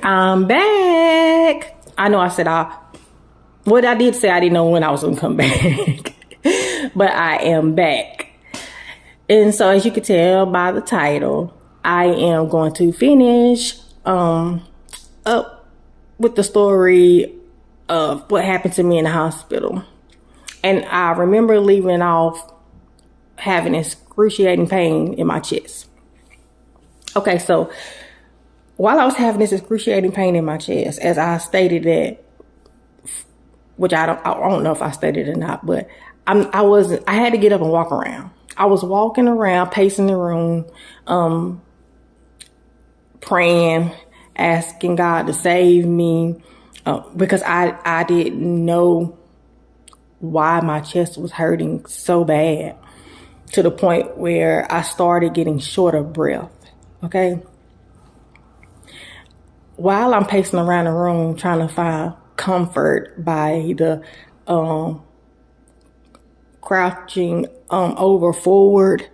I'm back. I know I said what I did say I didn't know when I was going to come back, but I am back. And so as you can tell by the title, I am going to finish up with the story of what happened to me in the hospital. And I remember leaving off having excruciating pain in my chest. Okay, so while I was having this excruciating pain in my chest, as I stated that, which I don't know if I stated it or not, but I had to get up and walk around. I was walking around, pacing the room, praying, asking God to save me, because I didn't know why my chest was hurting so bad, to the point where I started getting short of breath. Okay. While I'm pacing around the room trying to find comfort by the crouching over forward,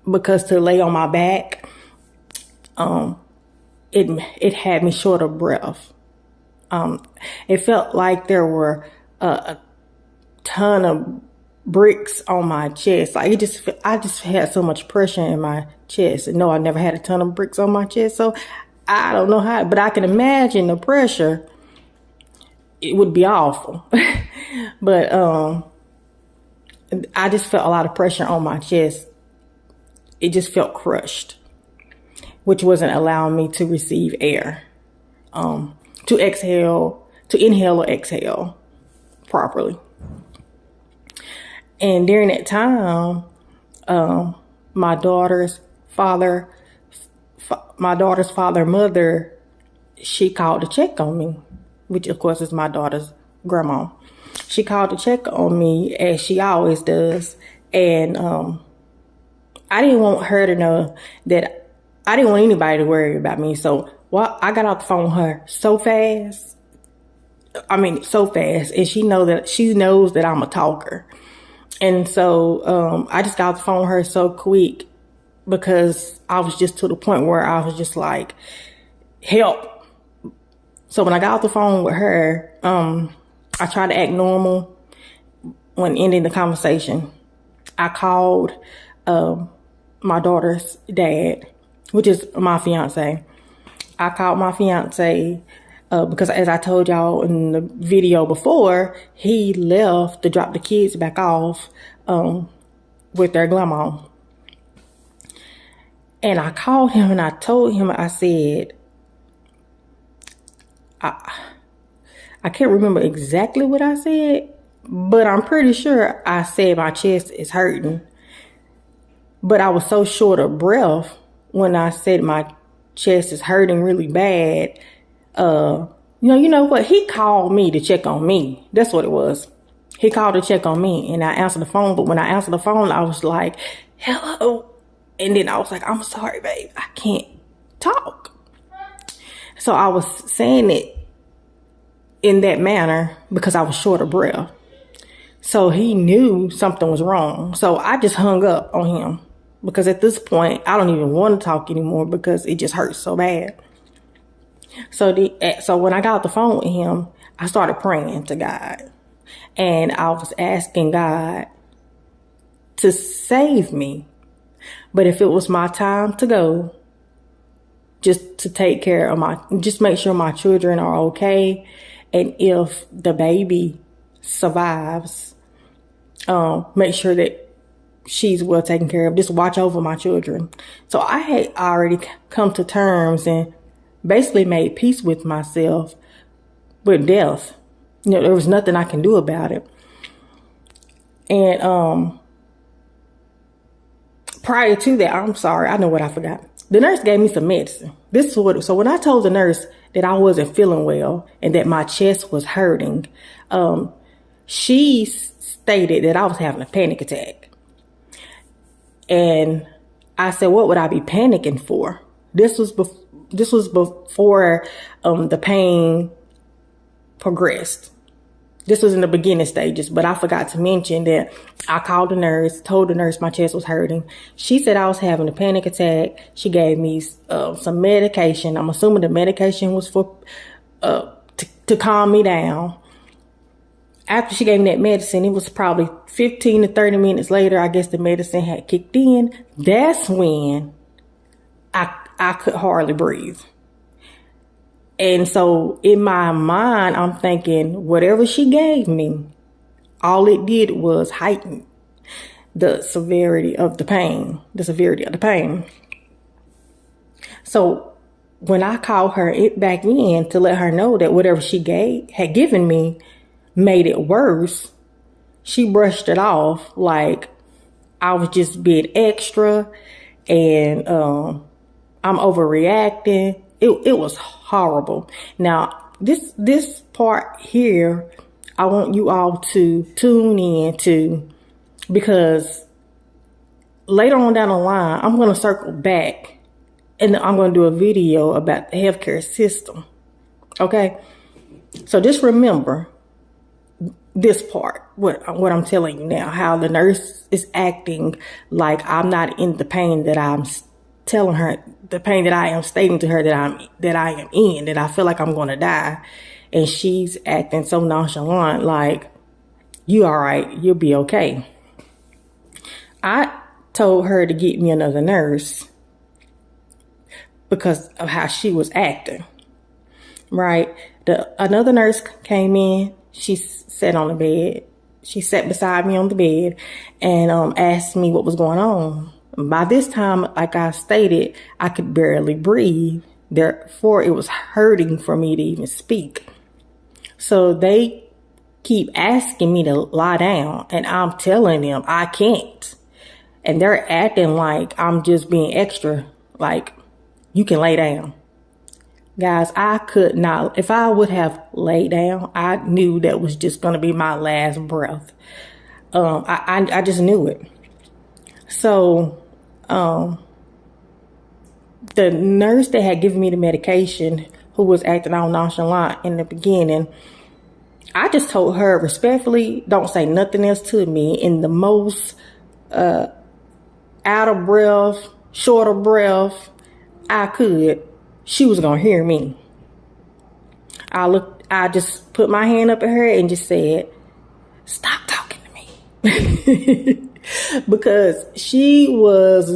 because to lay on my back, it had me short of breath. It felt like there were a ton of bricks on my chest. Like I just had so much pressure in my chest. No, I never had a ton of bricks on my chest, so I don't know how, but I can imagine the pressure. It would be awful. But I just felt a lot of pressure on my chest. It just felt crushed, which wasn't allowing me to receive air, to inhale or exhale properly. And during that time, my daughter's father, mother, she called to check on me, which of course is my daughter's grandma. She called to check on me, as she always does. And I didn't want her to know that I didn't want anybody to worry about me. So I got off the phone with her so fast. And she knows that I'm a talker. And so I just got off the phone with her so quick, because I was just to the point where I was just like, help. So when I got off the phone with her, I tried to act normal when ending the conversation. I called my daughter's dad, which is my fiance. I called my fiance because, as I told y'all in the video before, he left to drop the kids back off with their grandma. And I called him and I told him, I said, I can't remember exactly what I said, but I'm pretty sure I said my chest is hurting. But I was so short of breath when I said my chest is hurting really bad. You know what? He called me to check on me. That's what it was. He called to check on me, and I answered the phone. But when I answered the phone, I was like, hello. And then I was like, I'm sorry, babe, I can't talk. So I was saying it in that manner because I was short of breath. So he knew something was wrong. So I just hung up on him, because at this point, I don't even want to talk anymore because it just hurts so bad. So when I got off the phone with him, I started praying to God. And I was asking God to save me. But if it was my time to go, just to take care of just make sure my children are okay. And if the baby survives, make sure that she's well taken care of. Just watch over my children. So I had already come to terms and basically made peace with myself with death. There was nothing I can do about it. And prior to that, I'm sorry, I know what I forgot. The nurse gave me some medicine. So when I told the nurse that I wasn't feeling well and that my chest was hurting, she stated that I was having a panic attack. And I said, what would I be panicking for? This was before the pain progressed. This was in the beginning stages, but I forgot to mention that I called the nurse, told the nurse my chest was hurting. She said I was having a panic attack. She gave me some medication. I'm assuming the medication was for to calm me down. After she gave me that medicine, it was probably 15 to 30 minutes later, I guess the medicine had kicked in. That's when I could hardly breathe. And so in my mind, I'm thinking whatever she gave me, all it did was heighten the severity of the pain. So when I called her back in to let her know that whatever she had given me made it worse, she brushed it off like I was just being extra and I'm overreacting. It was horrible. Now, this part here, I want you all to tune in to, because later on down the line, I'm going to circle back and I'm going to do a video about the healthcare system. Okay? So just remember this part, what I'm telling you now, how the nurse is acting like I'm not in the pain that I'm telling her, the pain that I am stating to her that I am in, that I feel like I'm going to die. And she's acting so nonchalant, like, you all right, you'll be okay. I told her to get me another nurse because of how she was acting, right? Another nurse came in. She sat on the bed. She sat beside me on the bed and asked me what was going on. By this time, like I stated, I could barely breathe. Therefore, it was hurting for me to even speak. So they keep asking me to lie down, and I'm telling them I can't. And they're acting like I'm just being extra, like, you can lay down. Guys, I could not. If I would have laid down, I knew that was just going to be my last breath. I just knew it. So the nurse that had given me the medication, who was acting all nonchalant in the beginning, I just told her respectfully, don't say nothing else to me, in the most out of breath, short of breath I could. She was gonna hear me. I just put my hand up at her and just said, stop talking to me. Because she was